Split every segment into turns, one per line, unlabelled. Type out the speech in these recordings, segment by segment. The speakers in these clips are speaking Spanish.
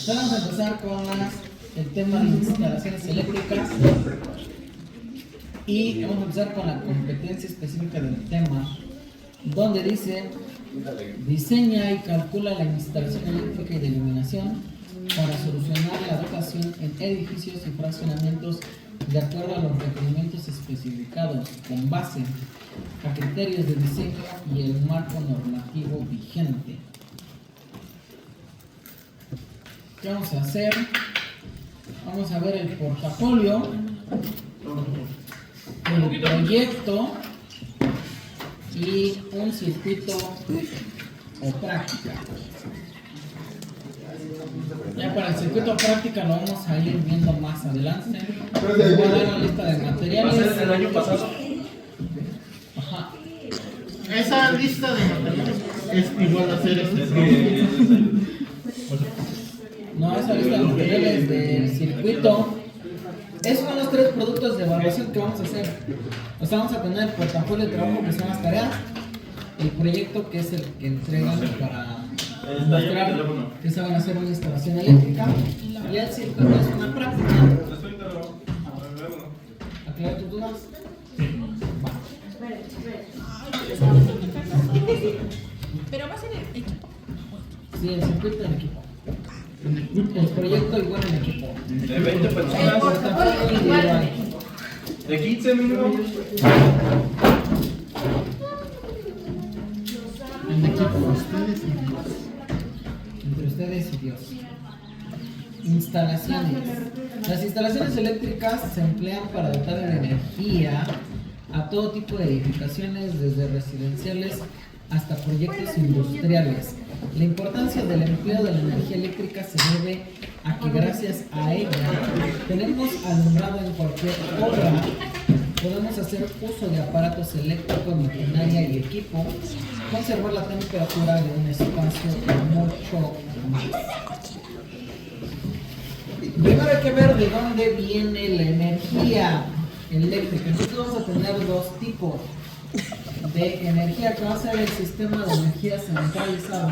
Vamos a empezar con el tema de instalaciones eléctricas y vamos a empezar con la competencia específica del tema, donde dice: diseña y calcula la instalación eléctrica y de iluminación para solucionar la dotación en edificios y fraccionamientos de acuerdo a los requerimientos especificados con base a criterios de diseño y el marco normativo vigente. ¿Qué vamos a hacer? Vamos a ver el portafolio, el proyecto y un circuito o práctica. Ya para el circuito práctica lo vamos a ir viendo más adelante. Voy a dar la lista de materiales.
¿Va a ser el año pasado?
Ajá.
Esa lista de materiales es igual a hacer
No, esa lista de materiales del circuito. Esos son los 3 productos de evaluación que vamos a hacer. O sea, vamos a tener el portafolio de trabajo, que son las tareas, el proyecto, que es el que entregan para mostrar que saben hacer una instalación eléctrica, y el circuito es una práctica. ¿Aclarar tus dudas? Va.
Pero va a ser el equipo.
Sí, el circuito en equipo. El proyecto igual en equipo.
De 20
El
personas,
portafolio igual.
de 15 mínimo.
En equipo. Entre ustedes y Dios. Instalaciones. Las instalaciones eléctricas se emplean para dotar de energía a todo tipo de edificaciones, desde residenciales hasta proyectos industriales. La importancia del empleo de la energía eléctrica se debe a que gracias a ella tenemos alumbrado en cualquier obra, podemos hacer uso de aparatos eléctricos, maquinaria y equipo, conservar la temperatura de un espacio y mucho más. Primero hay que ver de dónde viene la energía eléctrica. Entonces vamos a tener 2 tipos de energía, que va a ser el sistema de energía centralizado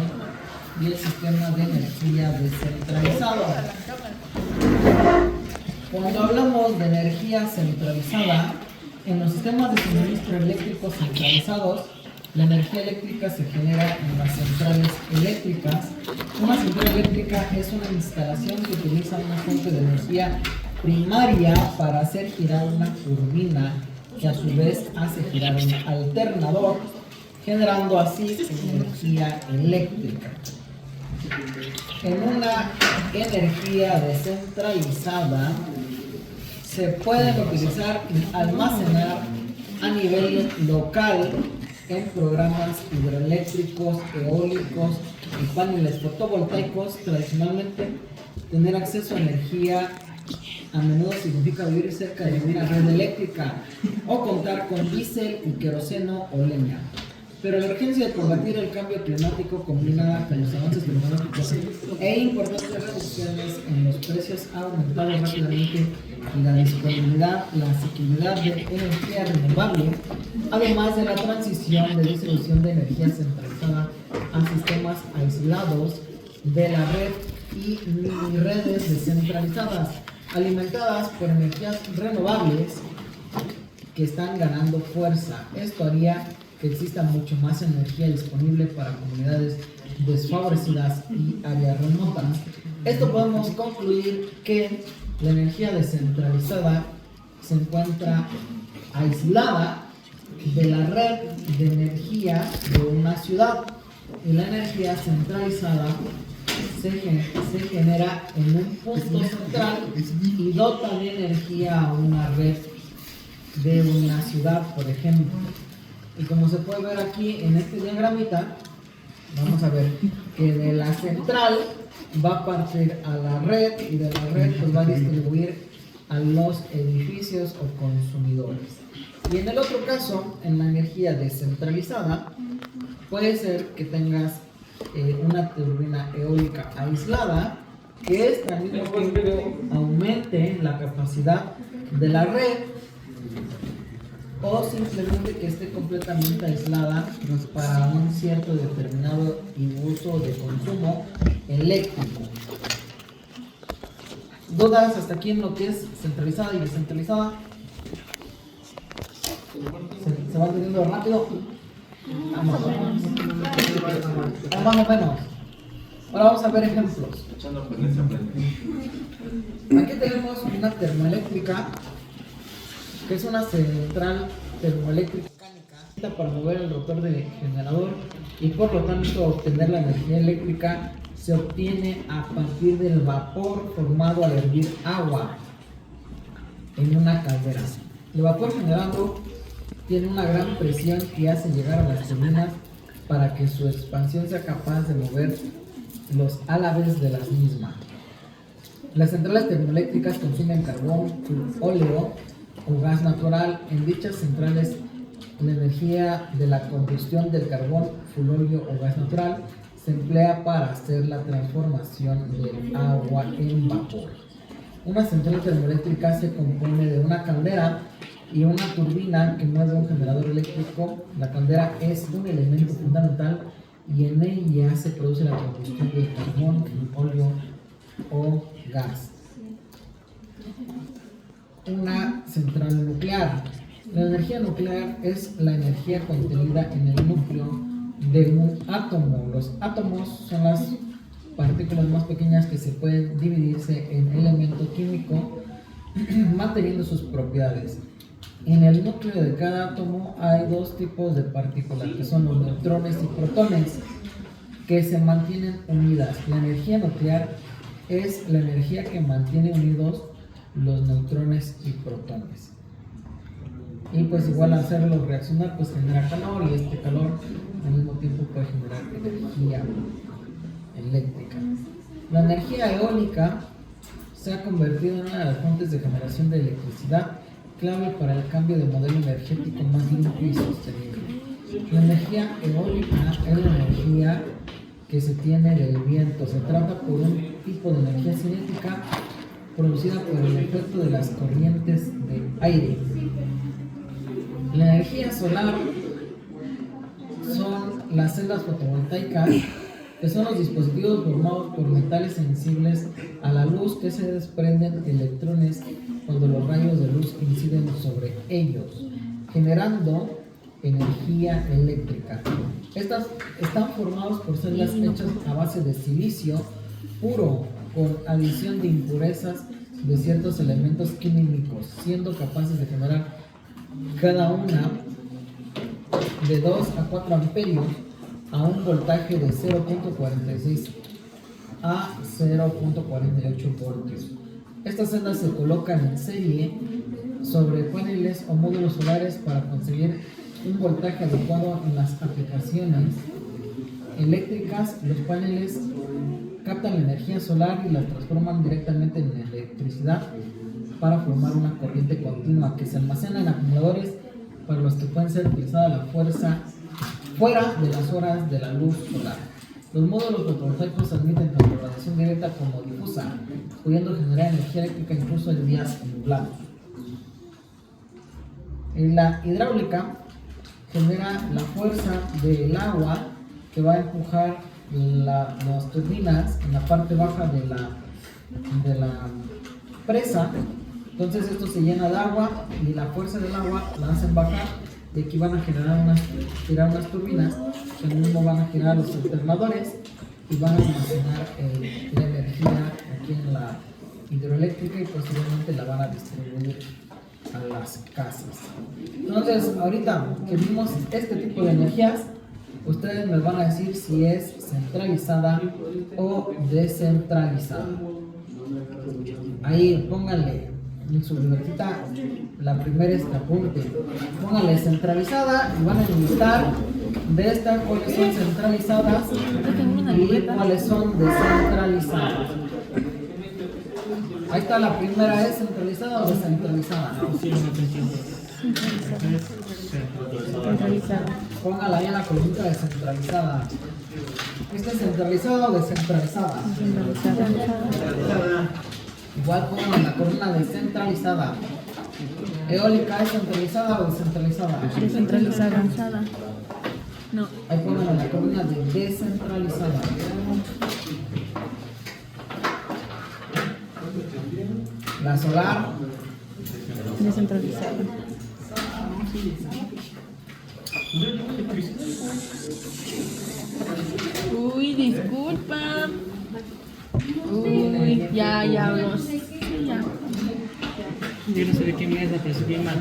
y el sistema de energía descentralizado. Cuando hablamos de energía centralizada, en los sistemas de suministro eléctrico centralizados, la energía eléctrica se genera en las centrales eléctricas. Una central eléctrica es una instalación que utiliza una fuente de energía primaria para hacer girar una turbina, que a su vez hace girar un alternador, generando así energía eléctrica. En una energía descentralizada se pueden utilizar y almacenar a nivel local en programas hidroeléctricos, eólicos y paneles fotovoltaicos. Tradicionalmente, tener acceso a energía a menudo significa vivir cerca de una red eléctrica o contar con diésel y queroseno o leña. Pero la urgencia de combatir el cambio climático, combinada con los avances tecnológicos e importantes reducciones en los precios, ha aumentado rápidamente la disponibilidad, la asequibilidad de energía renovable, además de la transición de distribución de energía centralizada a sistemas aislados de la red y mini redes descentralizadas, alimentadas por energías renovables que están ganando fuerza. Esto haría que exista mucho más energía disponible para comunidades desfavorecidas y áreas remotas. Esto podemos concluir que la energía descentralizada se encuentra aislada de la red de energía de una ciudad, y la energía centralizada se genera en un punto central y dota de energía a una red de una ciudad, por ejemplo. Y como se puede ver aquí en este diagramita, vamos a ver que de la central va a partir a la red, y de la red pues va a distribuir a los edificios o consumidores. Y en el otro caso, en la energía descentralizada, puede ser que tengas una turbina eólica aislada, que al mismo tiempo aumente la capacidad de la red o simplemente que esté completamente aislada pues, para un cierto determinado uso de consumo eléctrico. ¿Dudas hasta aquí en lo que es centralizada y descentralizada? ¿Se va entendiendo rápido? Más o menos. Ahora vamos a ver ejemplos.
Echando a perder se aprende.
Aquí tenemos una termoeléctrica, que es una central termoeléctrica mecánica para mover el rotor del generador y por lo tanto obtener la energía eléctrica se obtiene a partir del vapor formado al hervir agua en una caldera. El vapor generado tiene una gran presión que hace llegar a las turbinas para que su expansión sea capaz de mover los álabes de las mismas. Las centrales termoeléctricas consumen carbón, óleo o gas natural. En dichas centrales, la energía de la combustión del carbón, óleo o gas natural se emplea para hacer la transformación del agua en vapor. Una central termoeléctrica se compone de una caldera y una turbina que mueve un generador eléctrico. La caldera es un elemento fundamental y en ella se produce la combustión del carbón, óleo o gas. Una central nuclear. La energía nuclear es la energía contenida en el núcleo de un átomo. Los átomos son las partículas más pequeñas que se pueden dividirse en elemento químico manteniendo sus propiedades. En el núcleo de cada átomo hay dos tipos de partículas, que son los neutrones y protones, que se mantienen unidas. La energía nuclear es la energía que mantiene unidos los neutrones y protones. Y pues igual al hacerlos reaccionar pues genera calor y este calor al mismo tiempo puede generar energía eléctrica. La energía eólica se ha convertido en una de las fuentes de generación de electricidad clave para el cambio de modelo energético más limpio y sostenible. La energía eólica es la energía que se tiene del viento. Se trata por un tipo de energía cinética producida por el efecto de las corrientes de aire. La energía solar son las celdas fotovoltaicas, que son los dispositivos formados por metales sensibles a la luz que se desprenden electrones cuando los rayos de luz inciden sobre ellos, generando energía eléctrica. Estas están formadas por celdas hechas a base de silicio puro con adición de impurezas de ciertos elementos químicos, siendo capaces de generar cada una de 2 a 4 amperios a un voltaje de 0.46 a 0.48 voltios. Estas celdas se colocan en serie sobre paneles o módulos solares para conseguir un voltaje adecuado en las aplicaciones eléctricas. Los paneles captan la energía solar y la transforman directamente en electricidad para formar una corriente continua que se almacena en acumuladores para los que pueden ser utilizada la fuerza fuera de las horas de la luz solar. Los módulos fotovoltaicos admiten tanto radiación directa como difusa, pudiendo generar energía eléctrica incluso en días nublados. En la hidráulica genera la fuerza del agua que va a empujar las turbinas en la parte baja de la presa. Entonces esto se llena de agua y la fuerza del agua la hacen bajar y aquí van a girar unas turbinas que mismo van a girar los alternadores y van a almacenar la energía aquí en la hidroeléctrica y posteriormente la van a distribuir a las casas. Entonces ahorita que vimos este tipo de energías, ustedes me van a decir si es centralizada o descentralizada. Ahí pónganle en su libretita la primera apunte. Pónganle centralizada y van a enlistar de estas cuáles son centralizadas y cuáles son descentralizadas. Ahí está la primera, ¿es centralizada o descentralizada?
Centralizada.
Póngala ahí en la columna descentralizada. ¿Esta es centralizada o descentralizada?
Centralizada.
Igual pónganla en la columna descentralizada. Eólica es centralizada o descentralizada.
Descentralizada. No.
Ahí pongan la columna de descentralizada. La solar.
Descentralizada. Uy, disculpa. Uy, ya habló. Sí, ya.
Yo no sé de qué mesa, pero se bien mal.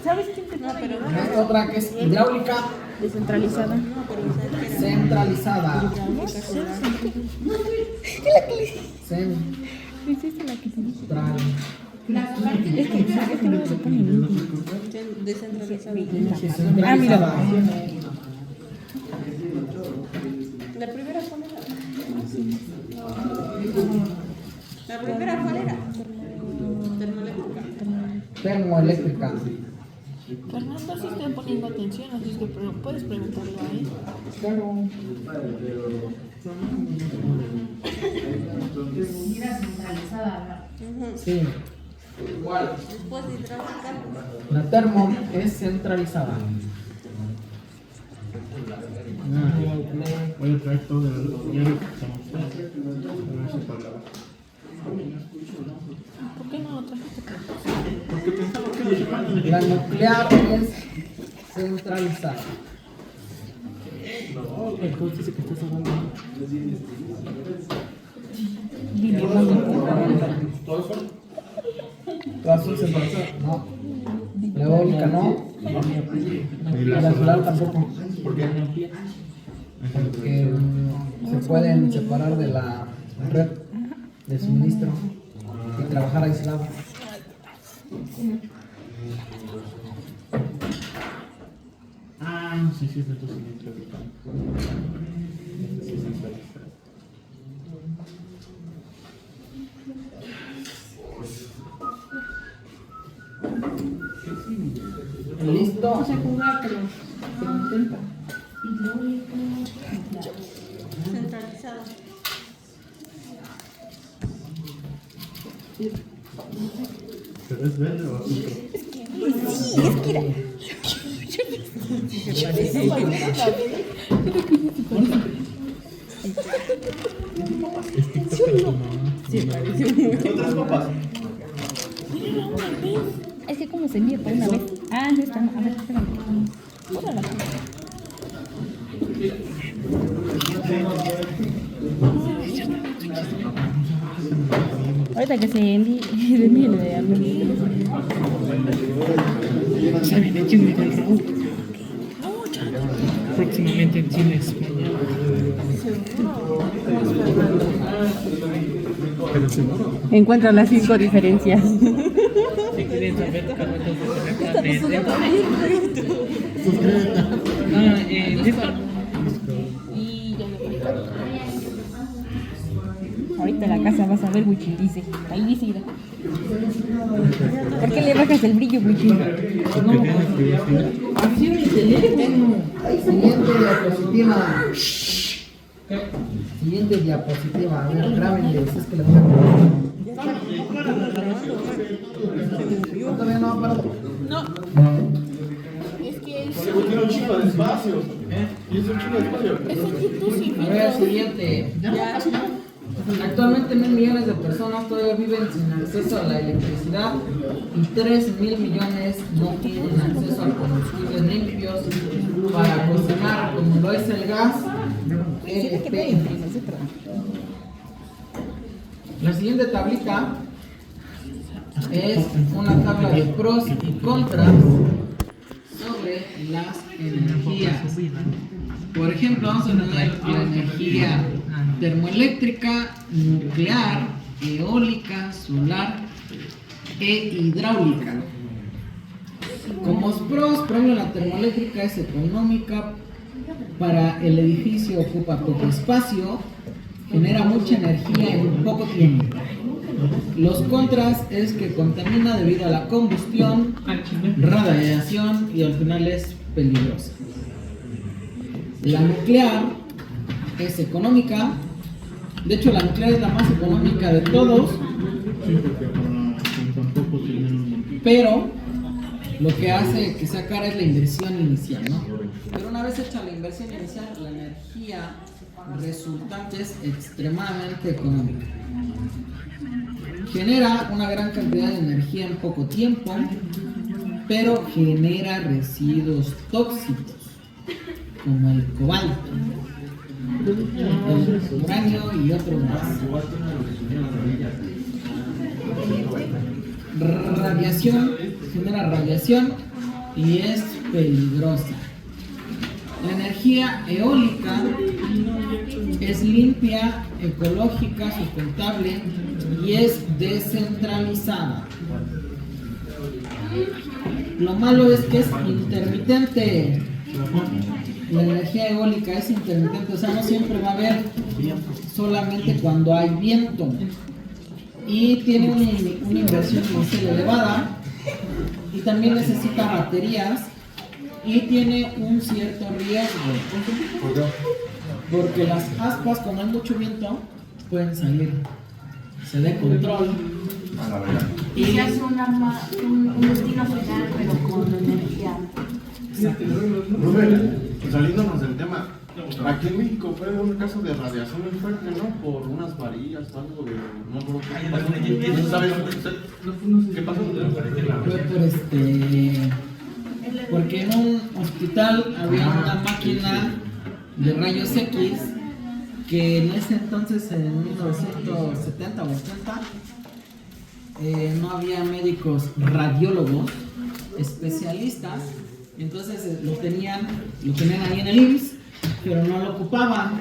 ¿Sabes quién te no, pero
Esta otra que es hidráulica
descentralizada.
centralizada.
Hiciste la que te dije.
Central.
Es que luego se pone descentralizada.
Ah, mira.
La primera cuál era. La primera cuál era. Termoeléctrica.
Termoeléctrica.
Fernando sí está poniendo atención, así es que puedes preguntarle a él.
Claro.
Mira, centralizada,
Sí.
Después de hidráulica.
La termo es centralizada.
Voy a traer todo el diario que estamos. A ver si para-
¿Por qué no lo trajiste?
Porque pensaba que los hermanos de
La nuclear es centralizada.
El coach dice que estás hablando.
Todas son centralizadas. No. La eólica no. Y la solar tampoco.
¿Por qué?
Porque se pueden separar de la red de suministro y trabajar aislado.
Ah, no sé si es de tu cilindro. Sí, centralizado.
¿Listo?
vamos a jugar, pero intenta.
Centralizada.
¿Pero es verde o azul? Es TikTok.
Otras papas.
Es que como se envía por una vez. Ah, no está. A ver, espérame. Bórrala. Ahorita que se envíe, le de algo.
¿Saben de quién me dio el Raúl? Próximamente en Chile, España.
Pero seguro.
Encuentra las 5 diferencias.
Si quieren saber, Carlos, entonces se recuerda
Suscríbete.
Discord.
Y ya me voy. Ahorita en la casa vas a ver, Wichín dice. Ahí dice, mira. ¿Por qué le bajas el brillo, Wichín?
Siguiente diapositiva. Siguiente diapositiva. A ver, grábenle. Si es que le voy a todavía no va para.
No. Es que es.
Tiene un chico de espacio. Y es un chico de espacio.
Es un YouTube sin
A ver,
filtro.
siguiente. Actualmente 1.000 millones de personas todavía viven sin acceso a la electricidad y 3.000 millones no tienen acceso a combustibles limpios para cocinar, como lo es el gas LP. La siguiente tablita es una tabla de pros y contras sobre las energías. Por ejemplo, vamos a tener la energía termoeléctrica, nuclear, eólica, solar e hidráulica. Como pros, por ejemplo, la termoeléctrica es económica, para el edificio ocupa poco espacio, genera mucha energía en poco tiempo. Los contras es que contamina debido a la combustión, radiación y al final es peligrosa. La nuclear es económica, De hecho, la nuclear es la más económica de todos,
Sí, porque con tampoco tienen un...
pero lo que hace que sea cara es la inversión inicial, ¿no? Pero una vez hecha la inversión inicial, la energía resultante es extremadamente económica. Genera una gran cantidad de energía en poco tiempo, pero genera residuos tóxicos, como el cobalto, el uranio y otros más. Radiación, genera radiación y es peligrosa. La energía eólica es limpia, ecológica, sustentable y es descentralizada. Lo malo es que es intermitente. La energía eólica es intermitente, o sea, no siempre va a haber, solamente cuando hay viento. Y tiene una inversión inicial elevada y también necesita baterías y tiene un cierto riesgo porque las aspas, cuando hay mucho viento, pueden salir, se de control
Y se hace un destino final, pero con energía.
Rubén, saliéndonos del tema, aquí en México fue un caso de radiación muy fuerte, ¿no? Por unas varillas o algo de... No me acuerdo qué pasó. ¿No sabes qué pasó?
Fue porque en un hospital había una máquina de rayos X que en ese entonces, en 1970 o 80, no había médicos radiólogos especialistas, y entonces lo tenían ahí en el IMSS, pero no lo ocupaban.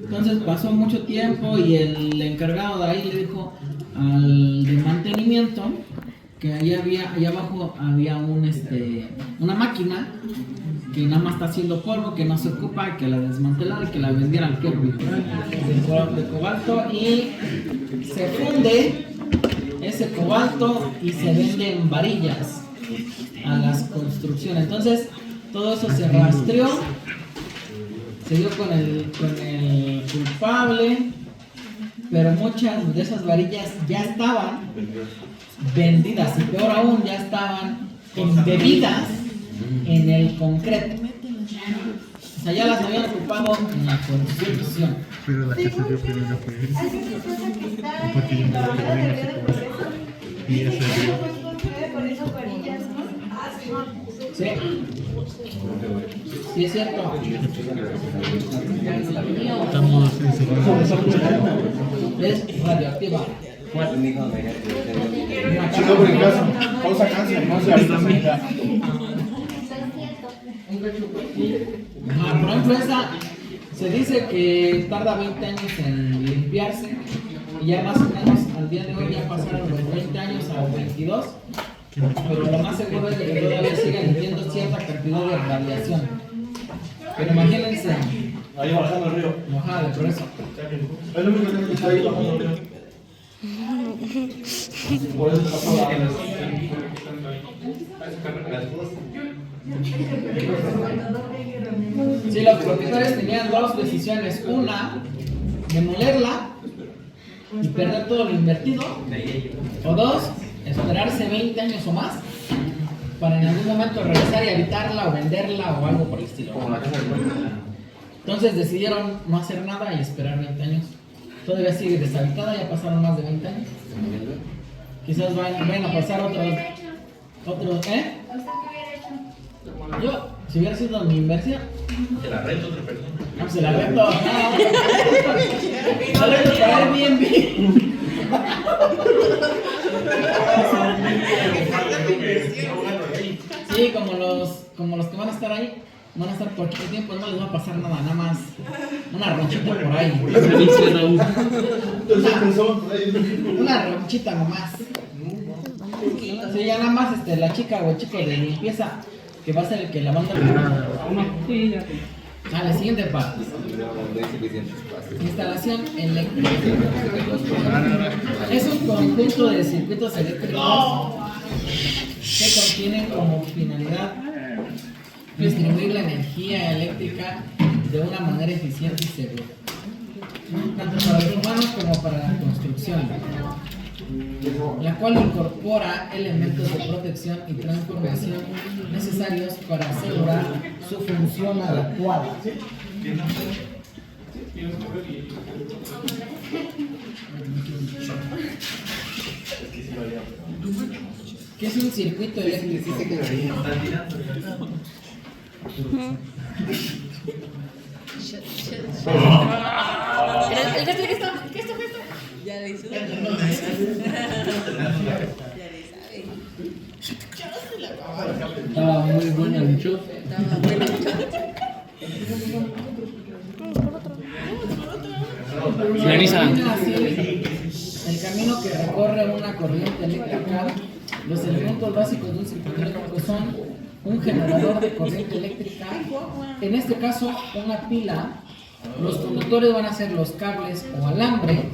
Entonces pasó mucho tiempo y el encargado de ahí le dijo al de mantenimiento que allá abajo había una máquina que nada más está haciendo polvo, que no se ocupa, que la desmantelara y que la vendiera al Kerry de cobalto, y se funde ese cobalto y se vende en varillas a las construcciones. Entonces todo eso se rastreó, se dio con el culpable, pero muchas de esas varillas ya estaban vendidas y peor aún ya estaban embebidas en el concreto. O sea, ya las habían ocupado en la construcción.
Pero la que se dio primero fue él. Porque yo me lo quedé y ese dio.
Sí. Sí, es cierto.
Estamos en segundo.
Es radioactiva.
Chico, por caso, causa cáncer, no se avisa.
Por ejemplo, esa se dice que tarda 20 años en limpiarse y ya más o menos al día de hoy ya pasaron los 20 años a 22, pero lo más seguro es que todavía sigan emitiendo cierta cantidad de radiación. Pero imagínense,
Ahí bajando el río.
mojada de progreso.
Es lo mismo que está ahí bajando el río. Por eso pasó
Sí, los propietarios tenían dos decisiones: una, demolerla y perder todo lo invertido, o dos, esperarse 20 años o más para en algún momento regresar y habitarla o venderla o algo por el estilo. Entonces decidieron no hacer nada y esperar 20 años. Todavía sigue deshabitada, ya pasaron más de 20 años. Quizás vayan a pasar otros, ¿eh? Yo, si hubiera sido mi inversión,
Se la renta otra persona.
no, se la rento. No, la rento para Airbnb. Sí, como los que van a estar ahí, van a estar por poquito tiempo, no les va a pasar nada más una ronchita por ahí. Una ronchita nomás. Sí, ya nada más la chica o el chico de limpieza que va a ser el que la manda. A la siguiente parte. Instalación eléctrica. Es un conjunto de circuitos eléctricos que contienen como finalidad distribuir la energía eléctrica de una manera eficiente y segura. tanto para los humanos como para la construcción, la cual incorpora elementos de protección y transformación necesarios para asegurar su función adecuada. ¿Qué es un circuito eléctrico?
Ya le hizo.
Estaba muy bueno el show. Finaliza.
El camino que recorre una corriente eléctrica, los elementos básicos de un circuito eléctrico son un generador de corriente eléctrica, en este caso una pila. Los conductores van a ser los cables o alambre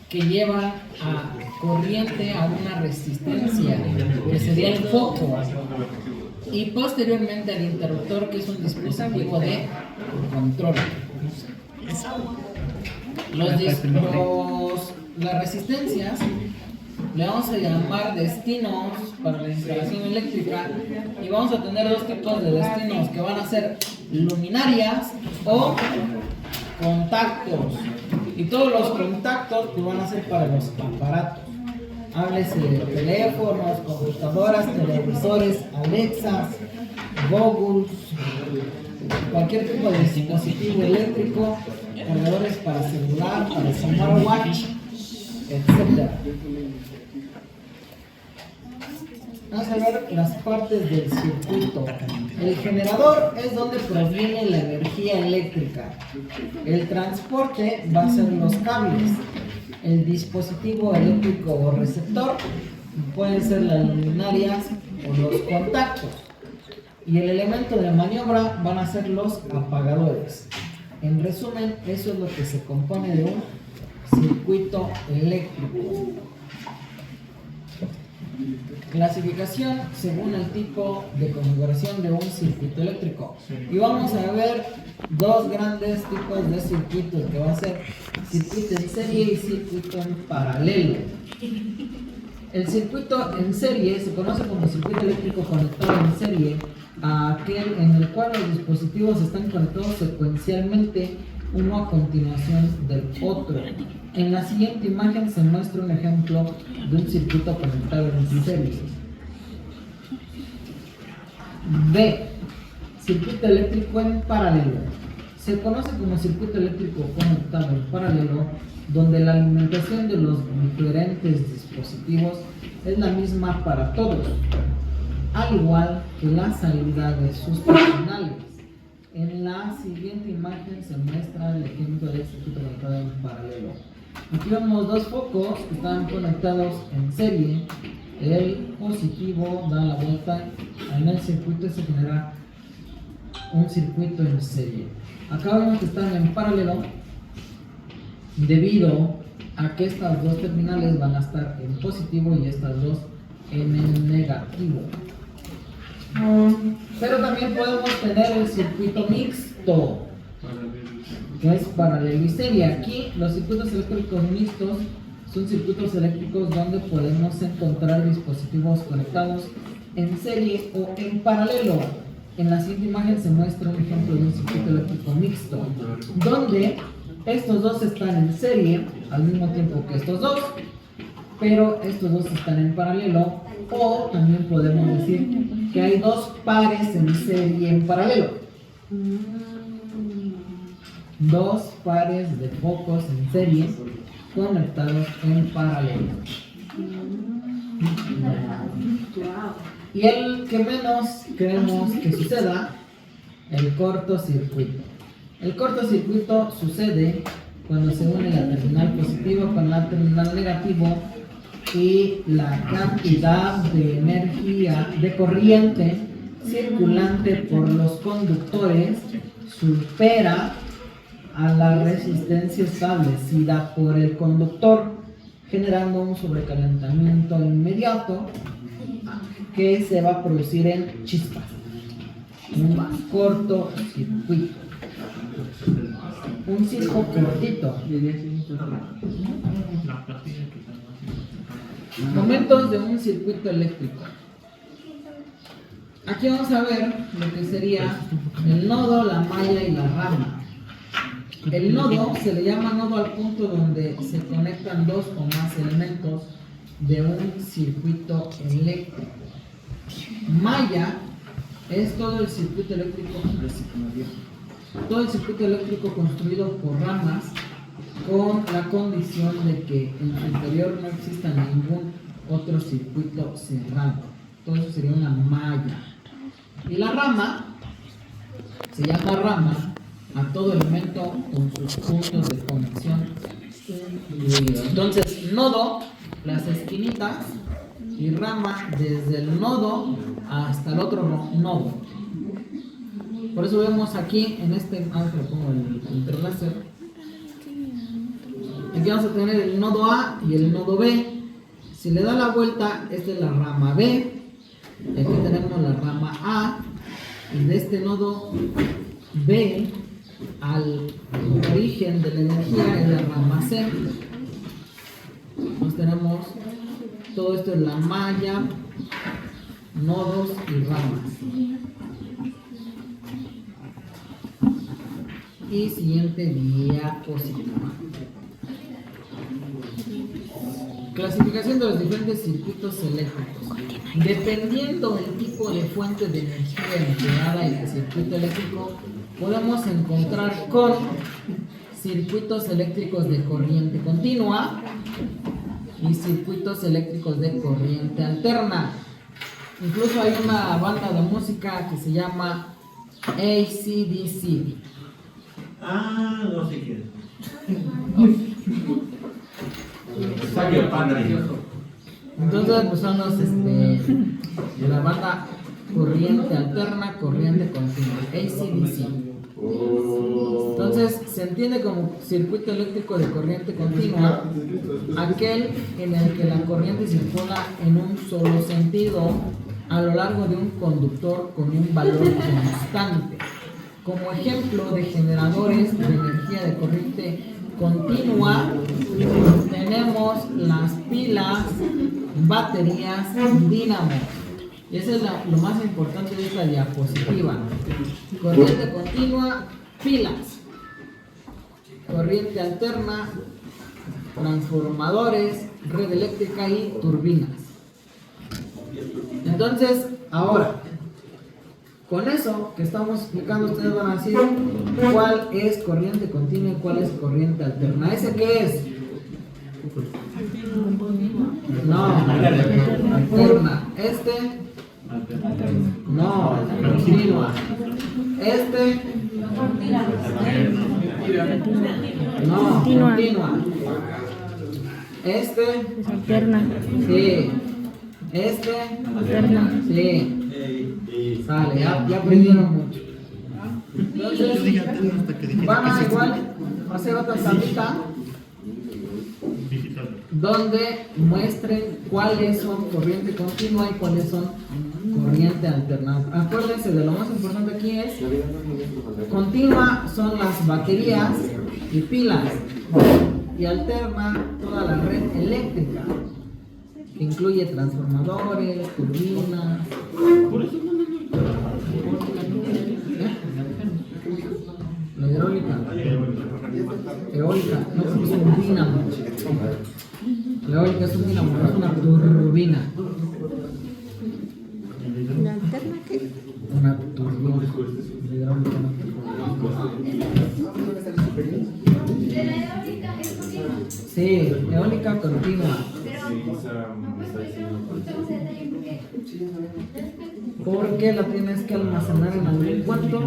que llevan a corriente a una resistencia, que sería el foco, y posteriormente al interruptor, que es un dispositivo de control. Las resistencias le vamos a llamar destinos para la instalación eléctrica, y vamos a tener dos tipos de destinos que van a ser luminarias o contactos, y todos los contactos pues van a ser para los aparatos. Háblese de teléfonos, computadoras, televisores, Alexas, Googles, cualquier tipo de dispositivo eléctrico, cargadores para celular, para smartwatch, etc. Vamos a ver las partes del circuito. El generador es donde proviene la energía eléctrica. El transporte va a ser los cables. El dispositivo eléctrico o receptor pueden ser las luminarias o los contactos. Y el elemento de maniobra van a ser los apagadores. En resumen, eso es lo que se compone de un circuito eléctrico. Clasificación según el tipo de configuración de un circuito eléctrico. Y vamos a ver dos grandes tipos de circuitos, que va a ser circuito en serie y circuito en paralelo. El circuito en serie se conoce como circuito eléctrico conectado en serie, a aquel en el cual los dispositivos están conectados secuencialmente uno a continuación del otro. En la siguiente imagen se muestra un ejemplo de un circuito conectado en serie. B. Circuito eléctrico en paralelo. Se conoce como circuito eléctrico conectado en paralelo, donde la alimentación de los diferentes dispositivos es la misma para todos, al igual que la salida de sus terminales. En la siguiente imagen se muestra el ejemplo de circuito conectado en paralelo. Aquí vemos dos focos que están conectados en serie. El positivo da la vuelta en el circuito y se genera un circuito en serie. Acá vemos que están en paralelo debido a que estas dos terminales van a estar en positivo y estas dos en el negativo. Pero también podemos tener el circuito mixto, que es paralelo y serie. Aquí los circuitos eléctricos mixtos son circuitos eléctricos donde podemos encontrar dispositivos conectados en serie o en paralelo. En la siguiente imagen se muestra un ejemplo de un circuito eléctrico mixto, donde estos dos están en serie al mismo tiempo que estos dos, pero estos dos están en paralelo, o también podemos decir que hay dos pares en serie en paralelo. Dos pares de focos en serie conectados en paralelo. Y el que menos queremos que suceda, el cortocircuito. El cortocircuito sucede cuando se une la terminal positiva con la terminal negativo y la cantidad de energía de corriente circulante por los conductores supera a la resistencia establecida por el conductor, generando un sobrecalentamiento inmediato que se va a producir en chispas, un cortocircuito. un circo cortito. Momentos de un circuito eléctrico. Aquí vamos a ver lo que sería el nodo, la malla y la rama. El nodo se le llama nodo al punto donde se conectan dos o más elementos de un circuito eléctrico. Malla es todo el circuito eléctrico, todo el circuito eléctrico construido por ramas con la condición de que en su interior no exista ningún otro circuito cerrado. Todo eso sería una malla. Y la rama se llama rama a todo elemento con sus puntos de conexión incluidos. Entonces, nodo, las esquinitas, y rama desde el nodo hasta el otro nodo. Por eso vemos aquí en este, vamos a pongo el interláser. Aquí vamos a tener el nodo A y el nodo B. Si le da la vuelta, esta es la rama B. Y aquí tenemos la rama A. Y de este nodo B al origen de la energía es la rama C. Entonces tenemos todo esto es la malla, nodos y ramas. Y siguiente diapositiva. Clasificación de los diferentes circuitos eléctricos. Dependiendo del tipo de fuente de energía empleada en el circuito eléctrico, podemos encontrar con circuitos eléctricos de corriente continua y circuitos eléctricos de corriente alterna. Incluso hay una banda de música que se llama AC/DC.
Ah, no sé qué.
Entonces pues son los de la banda corriente alterna, corriente continua, AC/DC. Entonces se entiende como circuito eléctrico de corriente continua aquel en el que la corriente circula en un solo sentido a lo largo de un conductor con un valor constante. Como ejemplo de generadores de energía de corriente continua tenemos las pilas, baterías y dínamos. Y eso es lo más importante de esta diapositiva. Corriente continua, pilas. Corriente alterna, transformadores, red eléctrica y turbinas. Entonces, ahora, con eso que estamos explicando, ustedes van a decir cuál es corriente continua y cuál es corriente alterna. ¿Ese qué es? No, alterna. No, continua. No, continua.
Alterna.
Sí.
Alterna.
Sí. Sale, ya aprendieron mucho. Entonces, van a igual hacer otra tablita donde muestren cuáles son corriente continua y cuáles son corriente alterna. Acuérdense de lo más importante aquí es continua son las baterías y pilas y alterna toda la red eléctrica que incluye transformadores, turbinas. La hidráulica, eólica, no es un dínamo. La eólica es un dínamo, no es una turbina.
¿La alterna qué?
Una turbina. La hidráulica no. Sí, eólica continua. Porque la tienes que almacenar en algún cuarto.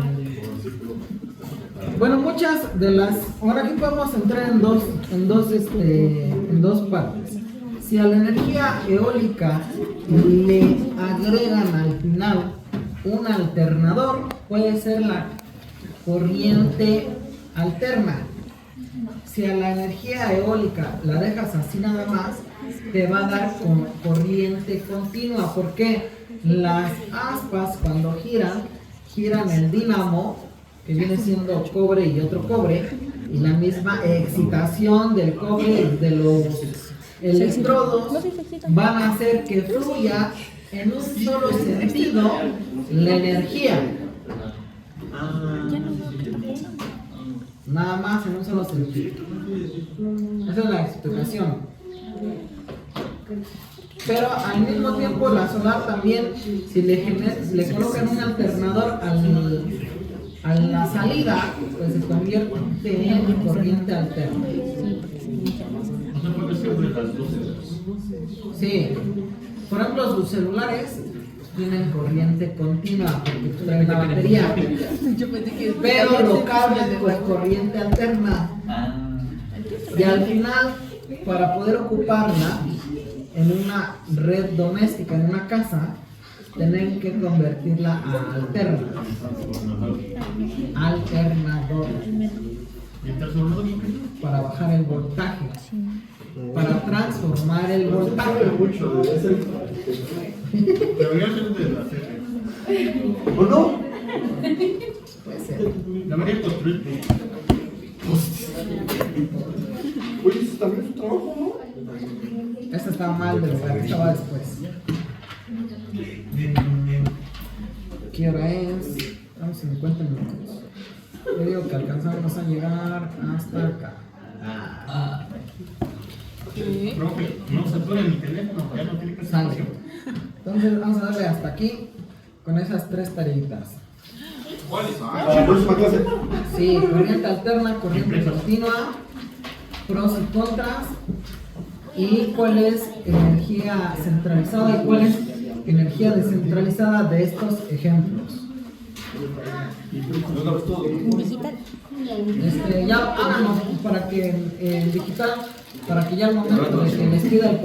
Bueno, muchas de las. Ahora aquí podemos entrar en dos partes. Si a la energía eólica le agregan al final un alternador, puede ser la corriente alterna. Si a la energía eólica la dejas así nada más, te va a dar corriente continua, porque las aspas cuando giran el dínamo que viene siendo cobre y otro cobre, y la misma excitación del cobre y de los electrodos van a hacer que fluya en un solo sentido la energía. Nada más en un solo sentido. Esa es la explicación. Pero al mismo tiempo la solar también, si le colocan un alternador a la salida, pues se convierte en corriente alterna. Sí. Por ejemplo, sus celulares tienen corriente continua porque traen la batería, pero lo cargan con corriente alterna. Y al final, para poder ocuparla en una red doméstica, en una casa, tienen que convertirla a alterna. Alternador. Para bajar el voltaje. Para transformar el voltaje.
Debería ser de la serie.
¿O no?
Puede ser.
Debería construir.
Oye, eso también es su trabajo, ¿no?
Esta estaba mal, pero la que estaba después. ¿Qué hora es? Estamos 50 minutos. Yo digo que alcanzamos a llegar hasta acá.
Profe, no se puede mi teléfono, ya no tiene que
Sale. Entonces vamos a darle hasta aquí con esas tres tareitas.
Para la próxima clase.
Sí, corriente alterna, corriente continua, pros y contras, y cuál es energía centralizada y cuál es energía descentralizada de estos ejemplos.
Digital.
Ya háganos para que en digital, para que ya al momento de que les pida el